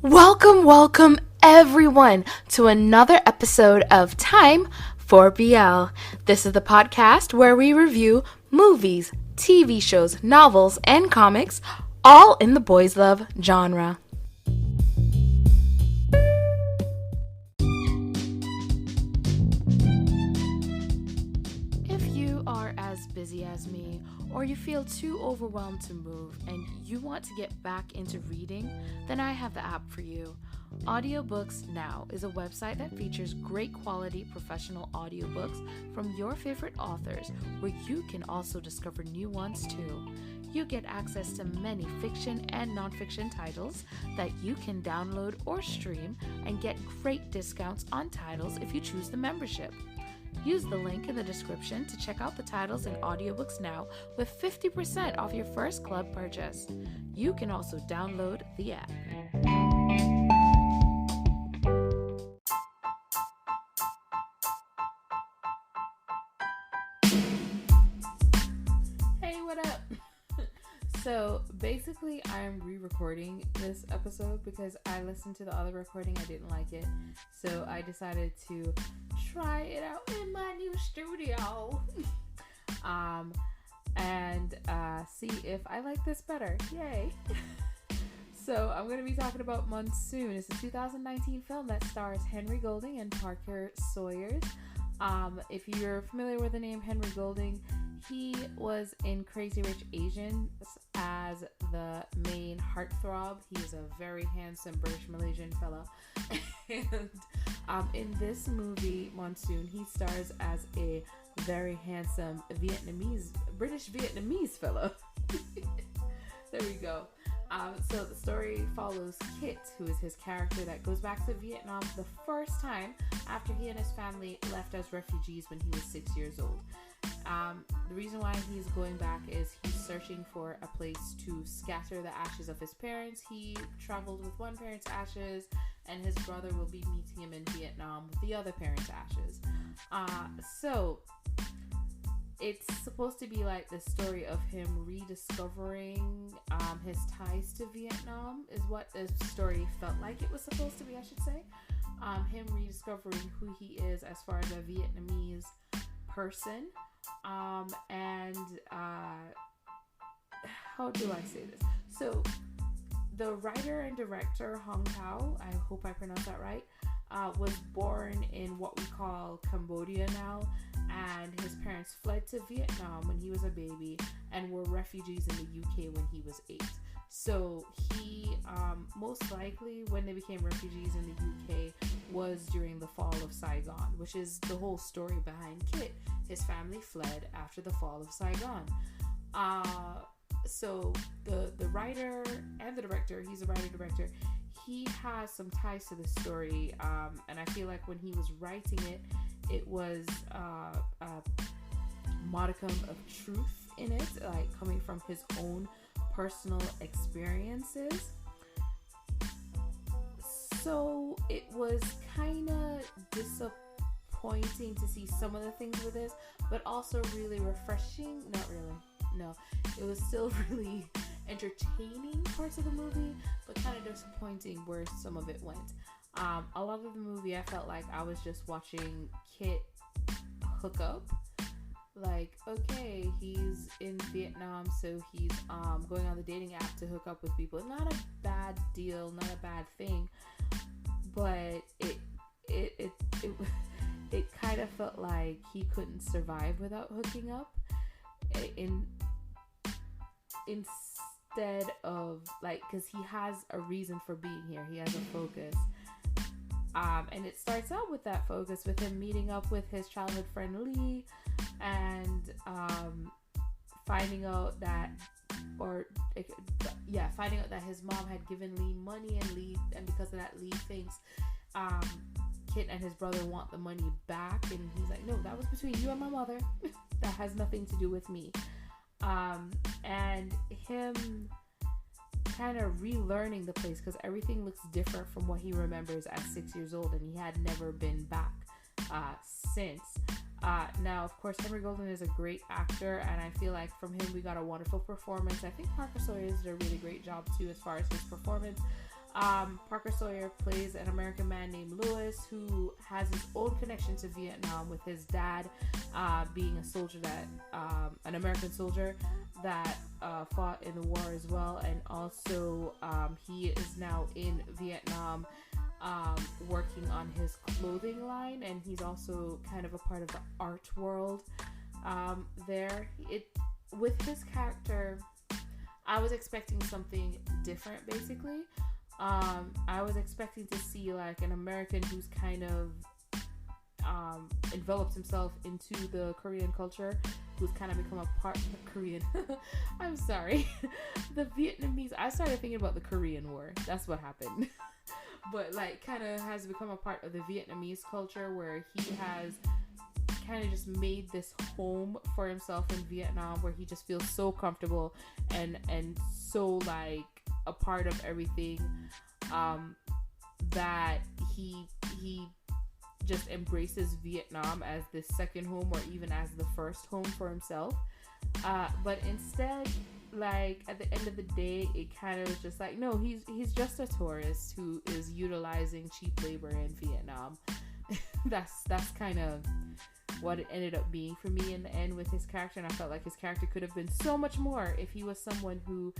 Welcome everyone to another episode of Time for BL. This is the podcast where we review movies, TV shows, novels, and comics, all in the boys love genre. If you are as busy as me, or you feel too overwhelmed to move and you want to get back into reading, then I have the app for you. Audiobooks Now is a website that features great quality professional audiobooks from your favorite authors, where you can also discover new ones too. You get access to many fiction and nonfiction titles that you can download or stream and get great discounts on titles if you choose the membership. Use the link in the description to check out the titles in Audiobooks Now with 50% off your first club purchase. You can also download the app. Hey, what up? So basically I'm re-recording this episode because I listened to the other recording, I didn't like it. So I decided to try it out in my new studio and see if I like this better. Yay. So I'm going to be talking about Monsoon. It's a 2019 film that stars Henry Golding and Parker Sawyers. If you're familiar with the name Henry Golding, he was in Crazy Rich Asians as the main heartthrob. He is a very handsome British Malaysian fella. And in this movie, Monsoon, he stars as a very handsome British Vietnamese fella. There we go. So the story follows Kit, who is his character that goes back to Vietnam the first time after he and his family left as refugees when he was 6 years old. The reason why he's going back is he's searching for a place to scatter the ashes of his parents. He traveled with one parent's ashes, and his brother will be meeting him in Vietnam with the other parent's ashes. So it's supposed to be like the story of him rediscovering his ties to Vietnam, is what the story felt like it was supposed to be, I should say. Him rediscovering who he is as far as a Vietnamese person. And how do I say this? So the writer and director Hong Khao, I hope I pronounced that right, was born in what we call Cambodia now, and his parents fled to Vietnam when he was a baby and were refugees in the UK when he was 8. So he, most likely when they became refugees in the UK was during the fall of Saigon, which is the whole story behind Kit. His family fled after the fall of Saigon. So the writer and the director, he's a writer-director, he has some ties to the story, and I feel like when he was writing it, it was a modicum of truth in it, like coming from his own personal experiences. So it was kind of disappointing to see some of the things with this, but also really refreshing. Not really. No, it was still really entertaining parts of the movie, but kind of disappointing where some of it went. A lot of the movie, I felt like I was just watching Kit hook up. Like, okay, he's in Vietnam, so he's going on the dating app to hook up with people. Not a bad deal, not a bad thing, but it kind of felt like he couldn't survive without hooking up. Instead of, like, because he has a reason for being here, he has a focus. And it starts out with that focus, with him meeting up with his childhood friend Lee, and finding out that his mom had given Lee money, and because of that, Lee thinks Kit and his brother want the money back, and he's like, no, that was between you and my mother. That has nothing to do with me. And him kind of relearning the place, because everything looks different from what he remembers at 6 years old, and he had never been back since. Now, of course, Henry Golding is a great actor, and I feel like from him we got a wonderful performance. I think Parker Sawyers did a really great job too as far as his performance. Parker Sawyer plays an American man named Lewis who has his own connection to Vietnam, with his dad being a soldier that, an American soldier that fought in the war as well. And also he is now in Vietnam working on his clothing line, and he's also kind of a part of the art world there. With his character, I was expecting something different, basically. I was expecting to see like an American who's kind of enveloped himself into the Korean culture, who's kind of become a part of the Korean I'm sorry the Vietnamese, I started thinking about the Korean War. That's what happened. But like kind of has become a part of the Vietnamese culture, where he has kind of just made this home for himself in Vietnam, where he just feels so comfortable and so like a part of everything, that he just embraces Vietnam as the second home, or even as the first home for himself. But instead, like at the end of the day, it kind of is just like, no, he's just a tourist who is utilizing cheap labor in Vietnam. that's kind of what it ended up being for me in the end with his character. And I felt like his character could have been so much more if he was someone who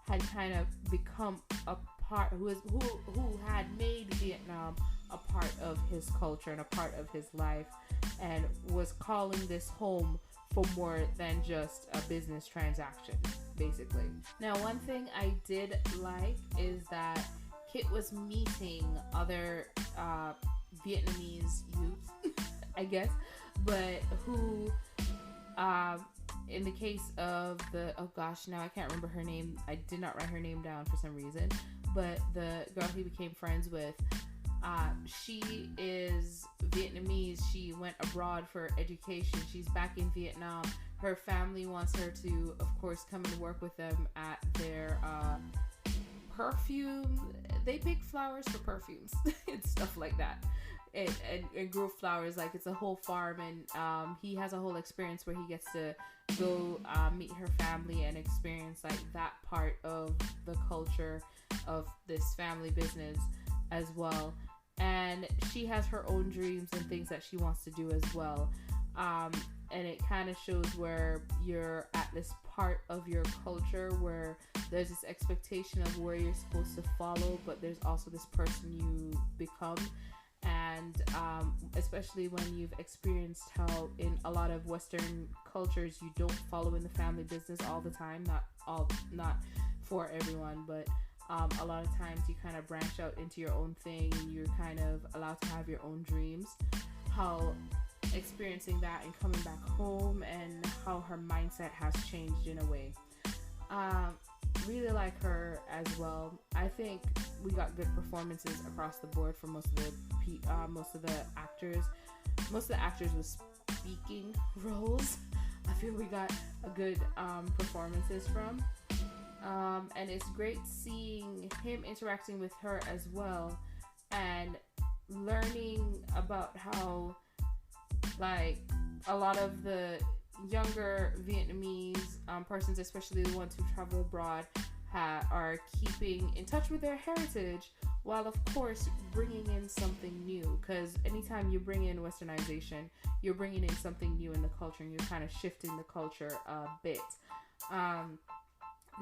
had kind of become a part, who had made Vietnam a part of his culture and a part of his life, and was calling this home for more than just a business transaction, basically. Now, one thing I did like is that Kit was meeting other Vietnamese youth, I guess, but who, in the case of oh gosh, now I can't remember her name. I did not write her name down for some reason, but the girl he became friends with, she is Vietnamese. She went abroad for education. She's back in Vietnam. Her family wants her to, of course, come and work with them at their perfume. They pick flowers for perfumes and stuff like that. And grow flowers, like it's a whole farm, and he has a whole experience where he gets to go meet her family and experience like that part of the culture of this family business as well. And she has her own dreams and things that she wants to do as well. And it kind of shows where you're at this part of your culture where there's this expectation of where you're supposed to follow, but there's also this person you become. And especially when you've experienced how in a lot of Western cultures you don't follow in the family business all the time, not for everyone, but a lot of times you kind of branch out into your own thing, and you're kind of allowed to have your own dreams. How experiencing that and coming back home, and how her mindset has changed in a way. Really like her as well. I think we got good performances across the board for most of the actors. Most of the actors with speaking roles, I feel we got a good performances from. And it's great seeing him interacting with her as well, and learning about how like a lot of the younger Vietnamese persons, especially the ones who travel abroad, are keeping in touch with their heritage, while of course bringing in something new. Because anytime you bring in westernization, you're bringing in something new in the culture, and you're kind of shifting the culture a bit.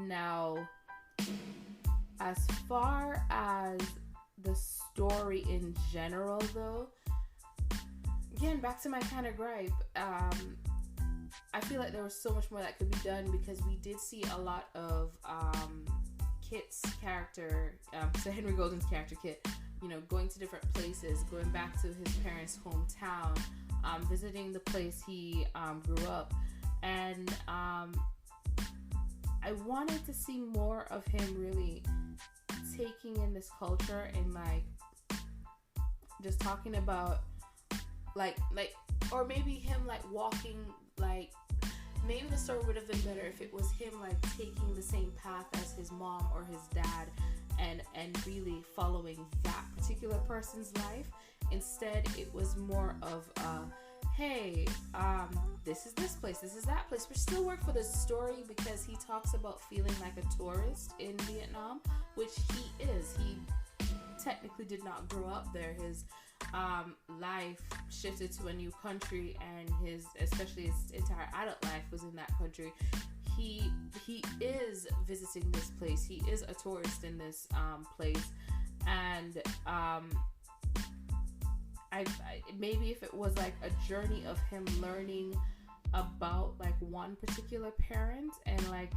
Now, as far as the story in general, though, again, back to my kind of gripe, I feel like there was so much more that could be done, because we did see a lot of Kit's character, so Henry Golden's character Kit, going to different places, going back to his parents' hometown, visiting the place he grew up, and I wanted to see more of him really taking in this culture and like just talking about like or maybe him like walking, like maybe the story would have been better if it was him like taking the same path as his mom or his dad and really following that particular person's life. Instead, it was more of hey, this is this place, this is that place, but still work for the story because he talks about feeling like a tourist in Vietnam, which he is. He technically did not grow up there. His life shifted to a new country, and especially his entire adult life was in that country. He is visiting this place. He is a tourist in this place, and I maybe if it was like a journey of him learning about like one particular parent, and like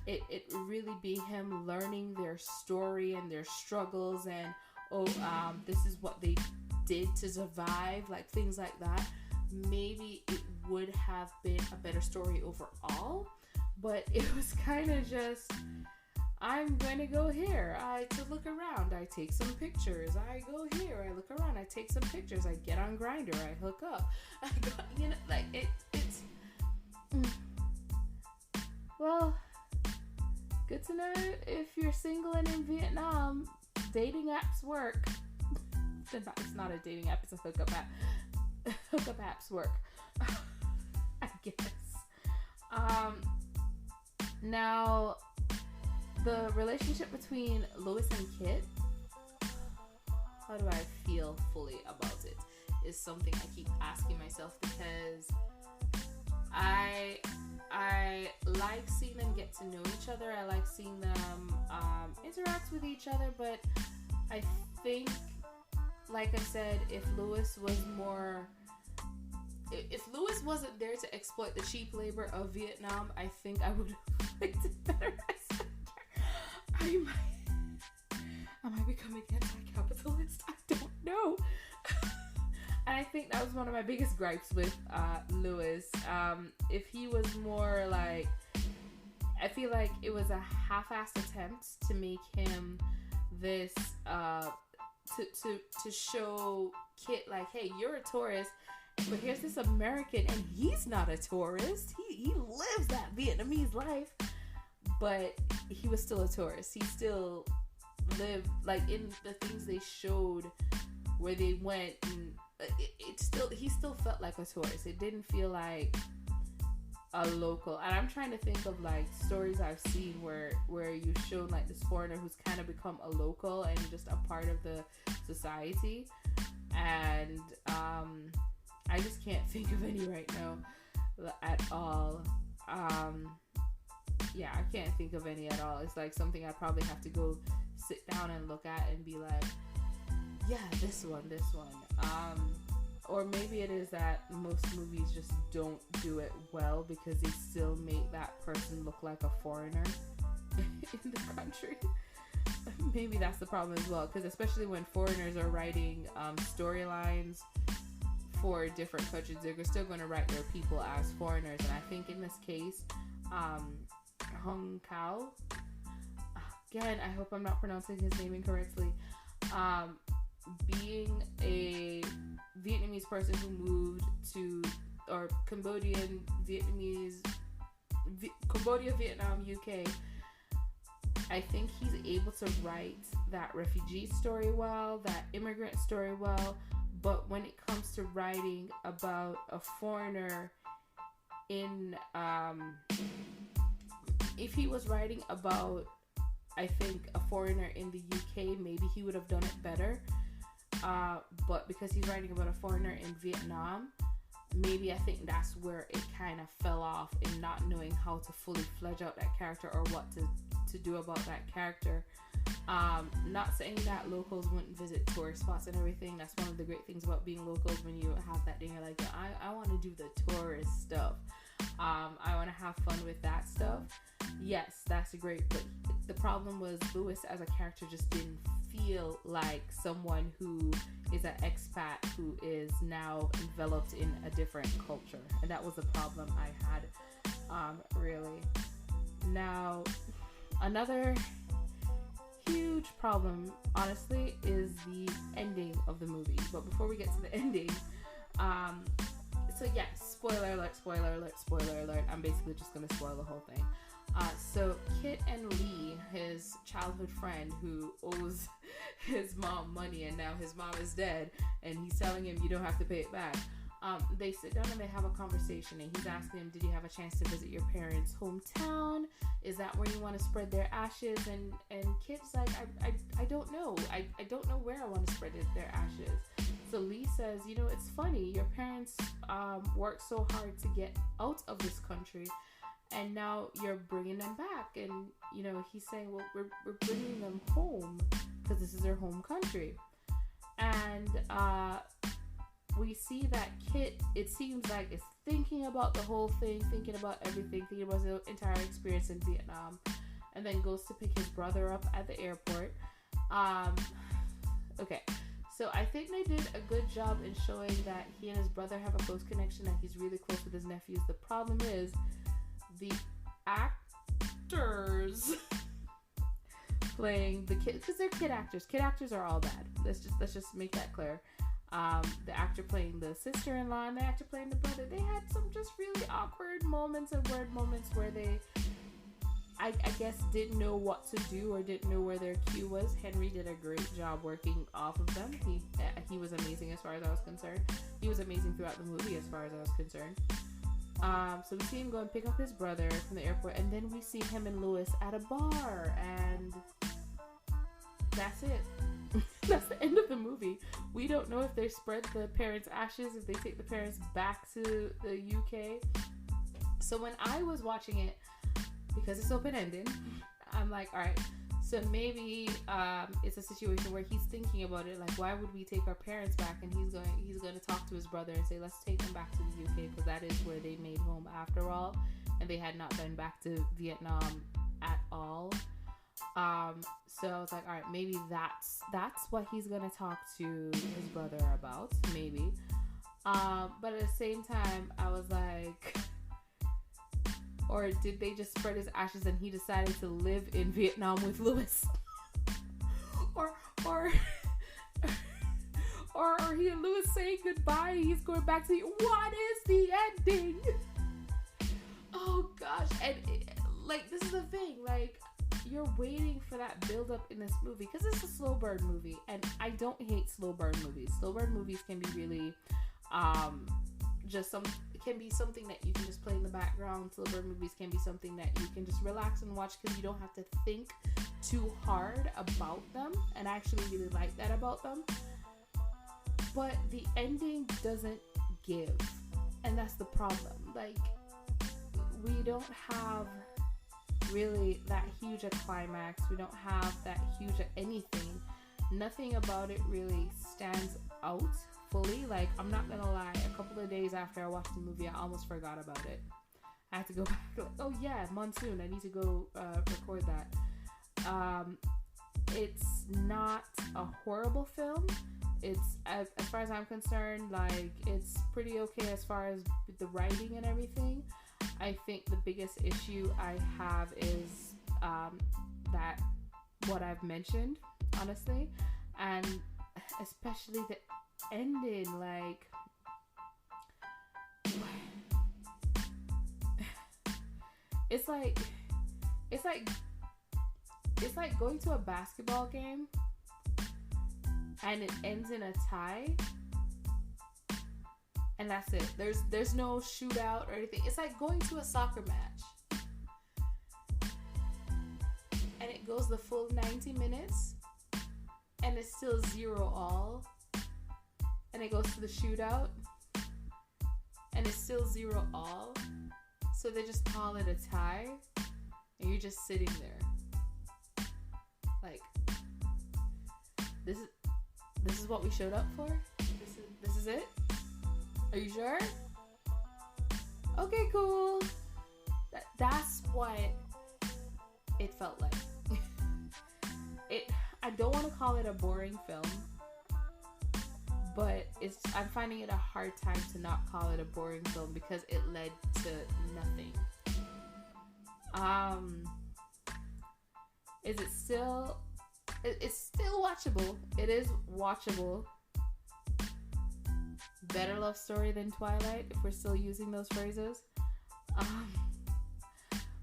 it really be him learning their story and their struggles, and this is what they did to survive, like things like that, maybe it would have been a better story overall. But it was kind of just, I'm going to go here to look around, I take some pictures, I go here, I look around, I take some pictures, I get on Grindr, I hook up, I go, you know, like it's well, good to know if you're single and in Vietnam, dating apps work. It's not a dating app, it's a hookup app. Hookup apps work, I guess. Now, the relationship between Louis and Kit, how do I feel fully about it, is something I keep asking myself, because I like seeing them get to know each other. I like seeing them interact with each other, but I think, like I said, if Louis wasn't there to exploit the cheap labor of Vietnam, I think I would have liked it better as I might become anti-capitalist. I don't know. And I think that was one of my biggest gripes with Louis. If he was more like, I feel like it was a half-assed attempt to make him this, to show Kit like, hey, you're a tourist, but here's this American, and he's not a tourist. He lives that Vietnamese life, but he was still a tourist. He still lived, like, in the things they showed where they went, and he still felt like a tourist. It didn't feel like a local. And I'm trying to think of like stories I've seen where you showed like this foreigner who's kind of become a local and just a part of the society, and I just can't think of any right now at all. Yeah, I can't think of any at all. It's like something I probably have to go sit down and look at and be like, yeah, this one. Or maybe it is that most movies just don't do it well because they still make that person look like a foreigner in the country. Maybe that's the problem as well, because especially when foreigners are writing storylines for different countries, they're still going to write their people as foreigners. And I think in this case, Hong Khao, again, I hope I'm not pronouncing his name incorrectly, being a Vietnamese person who moved to, or Cambodia, Vietnam, UK, I think he's able to write that refugee story well, that immigrant story well, but when it comes to writing about a foreigner in, if he was writing about, I think, a foreigner in the UK, maybe he would have done it better. But because he's writing about a foreigner in Vietnam, maybe I think that's where it kind of fell off, in not knowing how to fully fledge out that character or what to do about that character. Not saying that locals wouldn't visit tourist spots and everything. That's one of the great things about being locals, when you have that thing, you're like, I want to do the tourist stuff. I want to have fun with that stuff. Yes, that's great, but the problem was Louis as a character just didn't feel like someone who is an expat who is now enveloped in a different culture, and that was the problem I had, really. Now, another huge problem, honestly, is the ending of the movie. But before we get to the ending, so yes, spoiler alert, I'm basically just gonna spoil the whole thing. So Kit and Lee, his childhood friend who owes his mom money, and now his mom is dead, and he's telling him you don't have to pay it back. They sit down and they have a conversation, and he's asking him, did you have a chance to visit your parents' hometown? Is that where you want to spread their ashes? And Kit's like, I don't know. I don't know where I want to spread their ashes. So Lee says, it's funny. Your parents worked so hard to get out of this country, and now you're bringing them back. And, he's saying, well, we're bringing them home because this is their home country. And we see that Kit, it seems like, is thinking about the whole thing, thinking about everything, thinking about his entire experience in Vietnam, and then goes to pick his brother up at the airport. Okay, so I think they did a good job in showing that he and his brother have a close connection, that he's really close with his nephews. The problem is the actors playing the kid, because they're kid actors. Kid actors are all bad. Let's just make that clear. The actor playing the sister-in-law and the actor playing the brother, they had some just really awkward moments and weird moments where they, I guess, didn't know what to do or didn't know where their cue was. Henry did a great job working off of them. He was amazing as far as I was concerned. He was amazing throughout the movie as far as I was concerned. So we see him go and pick up his brother from the airport, and then we see him and Lewis at a bar, and that's it. That's the end of the movie. We don't know if they spread the parents' ashes, if they take the parents back to the UK. So when I was watching it, because it's open-ended, I'm like, all right, so maybe it's a situation where he's thinking about it, like, why would we take our parents back? And he's going to talk to his brother and say, let's take them back to the UK, because that is where they made home after all, and they had not been back to Vietnam at all. So I was like, all right, maybe that's what he's gonna talk to his brother about, maybe. But at the same time, I was like, or did they just spread his ashes and he decided to live in Vietnam with Lewis? or he and Lewis saying goodbye, he's going back to what is the ending? Oh gosh. And this is the thing, you're waiting for that build up in this movie, because it's a slow burn movie, and I don't hate slow burn movies. Slow burn movies can be really it can be something that you can just play in the background. Slow burn movies can be something that you can just relax and watch, because you don't have to think too hard about them, and I actually really like that about them. But the ending doesn't give, and that's the problem. We don't have really that huge a climax. We don't have that huge a anything. Nothing about it really stands out fully. I'm not gonna lie, a couple of days after I watched the movie, I almost forgot about it. I had to go back, oh yeah, Monsoon, I need to go record that. It's not a horrible film. It's, as far as I'm concerned, it's pretty okay as far as the writing and everything. I think the biggest issue I have is that what I've mentioned, honestly, and especially the ending. It's like going to a basketball game and it ends in a tie. And that's it. There's no shootout or anything. It's like going to a soccer match. And it goes the full 90 minutes. And it's still 0-all. And it goes to the shootout. And it's still 0-all. So they just call it a tie. And you're just sitting there. This is what we showed up for? This is it? Are you sure? Okay, cool. That's what it felt like. I don't want to call it a boring film, but I'm finding it a hard time to not call it a boring film, because it led to nothing. Is it still? It's still watchable. It is watchable. Better love story than Twilight, if we're still using those phrases.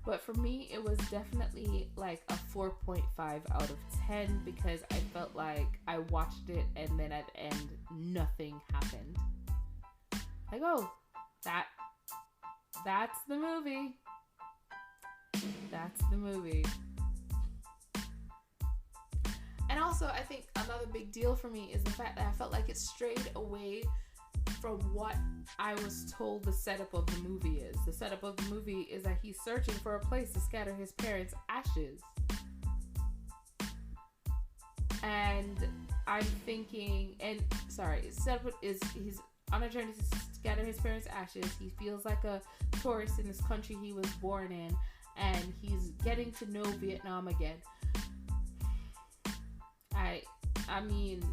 But for me, it was definitely a 4.5 out of 10, because I felt like I watched it and then at the end, nothing happened. Like, oh, that's the movie. That's the movie. And also, I think another big deal for me is the fact that I felt like it strayed away from what I was told the setup of the movie is. The setup of the movie is that he's searching for a place to scatter his parents' ashes. And I'm thinking, setup is he's on a journey to scatter his parents' ashes. He feels like a tourist in this country he was born in, and he's getting to know Vietnam again. I mean,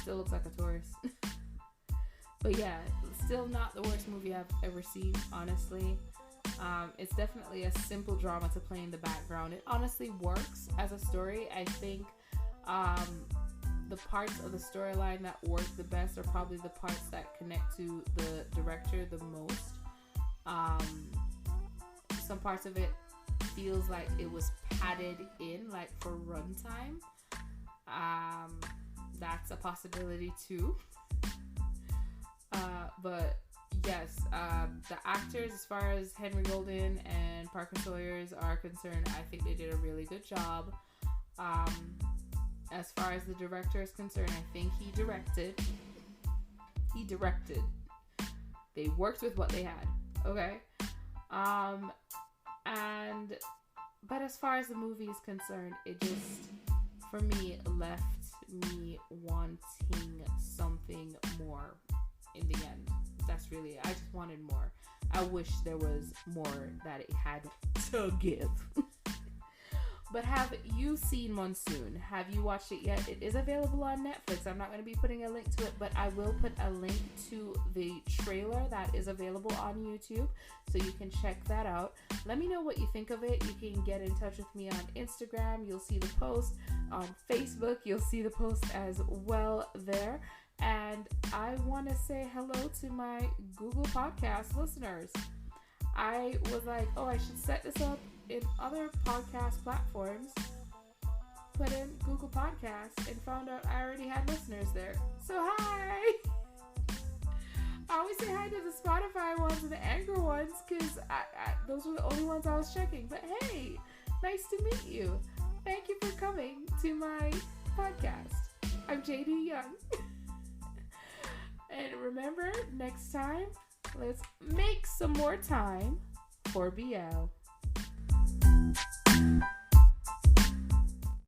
still looks like a tourist. But yeah, still not the worst movie I've ever seen, honestly. It's definitely a simple drama to play in the background. It honestly works as a story. I think the parts of the storyline that work the best are probably the parts that connect to the director the most. Some parts of it feels like it was padded in, like for runtime. That's a possibility too. But yes, the actors, as far as Henry Golden and Parker Sawyers are concerned, I think they did a really good job. As far as the director is concerned, I think he directed. They worked with what they had. Okay. But as far as the movie is concerned, it just, for me, left me wanting something more in the end. That's really it. I just wanted more. I wish there was more that it had to give. But have you seen Monsoon? Have you watched it yet? It is available on Netflix. I'm not going to be putting a link to it, but I will put a link to the trailer that is available on YouTube, so you can check that out. Let me know what you think of it. You can get in touch with me on Instagram. You'll see the post. On Facebook, you'll see the post as well there. And I want to say hello to my Google Podcast listeners. I was like, oh, I should set this up in other podcast platforms, put in Google Podcasts, and found out I already had listeners there. So hi! I always say hi to the Spotify ones and the Anchor ones, because those were the only ones I was checking. But hey, nice to meet you. Thank you for coming to my podcast. I'm JD Young. And remember, next time, let's make some more time for BL.